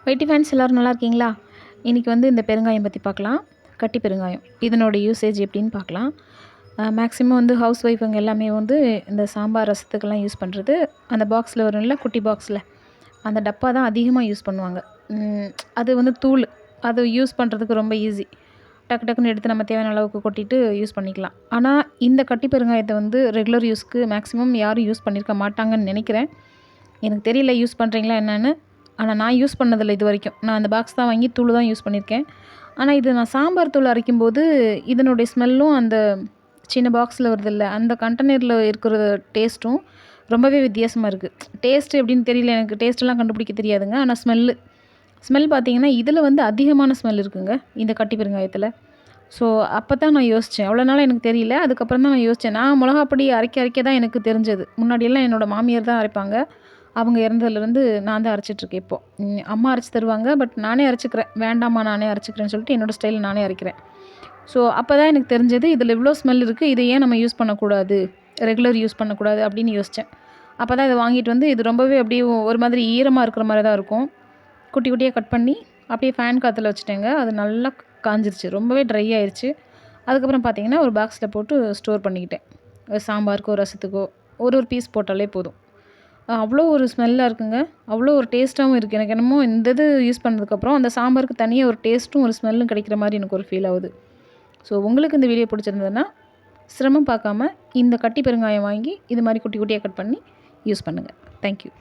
வைட்டி fans எல்லோரும் நல்லா இருக்கீங்களா? இன்றைக்கி வந்து இந்த பெருங்காயம் பற்றி பார்க்கலாம். கட்டி பெருங்காயம் இதனோட யூசேஜ் எப்படின்னு பார்க்கலாம். மேக்ஸிமம் வந்து ஹவுஸ் ஒய்ஃபுங்க எல்லாமே வந்து இந்த சாம்பார் ரசத்துக்கெல்லாம் யூஸ் பண்ணுறது அந்த பாக்ஸில் வரும்ல, குட்டி பாக்ஸில் அந்த டப்பா தான் அதிகமாக யூஸ் பண்ணுவாங்க. அது வந்து தூள், அது யூஸ் பண்ணுறதுக்கு ரொம்ப ஈஸி. டக்கு டக்குன்னு எடுத்து நம்ம தேவையான அளவுக்கு கொட்டிட்டு யூஸ் பண்ணிக்கலாம். ஆனால் இந்த கட்டி பெருங்காயத்தை வந்து ரெகுலர் யூஸ்க்கு மேக்ஸிமம் யாரும் யூஸ் பண்ணியிருக்க மாட்டாங்கன்னு நினைக்கிறேன். எனக்கு தெரியல யூஸ் பண்ணுறீங்களா என்னென்னு. ஆனால் நான் யூஸ் பண்ணதில்லை இது வரைக்கும். நான் அந்த பாக்ஸ் தான் வாங்கி தூள் தான் யூஸ் பண்ணியிருக்கேன். ஆனால் இது நான் சாம்பார் தூள் அரைக்கும்போது இதனுடைய ஸ்மெல்லும் அந்த சின்ன பாக்ஸில் வருதில்ல, அந்த கண்டெய்னரில் இருக்கிற டேஸ்ட்டும் ரொம்பவே வித்தியாசமாக இருக்குது. டேஸ்ட்டு எப்படின்னு தெரியல, எனக்கு டேஸ்ட்டெல்லாம் கண்டுபிடிக்க தெரியாதுங்க. ஆனால் ஸ்மெல் பார்த்தீங்கன்னா இதில் வந்து அதிகமான ஸ்மெல் இருக்குங்க இந்த கட்டி பெருங்காயத்தில். ஸோ அப்போ தான் நான் யோசித்தேன். அவ்வளோ நாள் எனக்கு தெரியல. அதுக்கப்புறம் தான் நான் யோசித்தேன். நான் மிளகாப்பொடி அரைக்க தான் எனக்கு தெரிஞ்சது. முன்னாடியெல்லாம் என்னோடய மாமியார் தான் அரைப்பாங்க. அவங்க இறந்ததுலேருந்து நான் தான் அரைச்சிட்ருக்கேன் இப்போது. அம்மா அரைச்சி தருவாங்க. பட் நானே அரைச்சிக்கிறேன். வேண்டாம்மா நானே அரைச்சிக்கிறேன்னு சொல்லிட்டு என்னோடய ஸ்டைலில் நானே அரைக்கிறேன். ஸோ அப்போ தான் எனக்கு தெரிஞ்சது இதில் இவ்வளோ ஸ்மெல் இருக்குது, இதை ஏன் நம்ம யூஸ் பண்ணக்கூடாது, ரெகுலர் யூஸ் பண்ணக்கூடாது அப்படின்னு யோசித்தேன். அப்போ தான் இதை வாங்கிட்டு வந்து இது ரொம்பவே அப்படியே ஒரு மாதிரி ஈரமாக இருக்கிற மாதிரி தான் இருக்கும். குட்டி குட்டியாக கட் பண்ணி அப்படியே ஃபேன் காற்றுல வச்சுட்டேங்க. அது நல்லா காஞ்சிருச்சு, ரொம்பவே ட்ரை ஆயிடுச்சு. அதுக்கப்புறம் பார்த்தீங்கன்னா ஒரு பாக்ஸில் போட்டு ஸ்டோர் பண்ணிக்கிட்டேன். சாம்பாருக்கோ ரசத்துக்கோ ஒரு பீஸ் போட்டாலே போதும். அவ்வளோ ஒரு ஸ்மெல்லாக இருக்குங்க. அவ்வளோ ஒரு டேஸ்ட்டாகவும் இருக்குது. எனக்கு என்னமோ இந்த இது யூஸ் பண்ணதுக்கப்புறம் அந்த சாம்பாருக்கு தனியாக ஒரு டேஸ்ட்டும் ஒரு ஸ்மெல்லும் கிடைக்கிற மாதிரி எனக்கு ஒரு ஃபீல் ஆகுது. ஸோ உங்களுக்கு இந்த வீடியோ பிடிச்சிருந்ததுன்னா சிரமம் பார்க்காம இந்த கட்டி பெருங்காயம் வாங்கி இது மாதிரி குட்டி குட்டியாக கட் பண்ணி யூஸ் பண்ணுங்கள். தேங்க்யூ.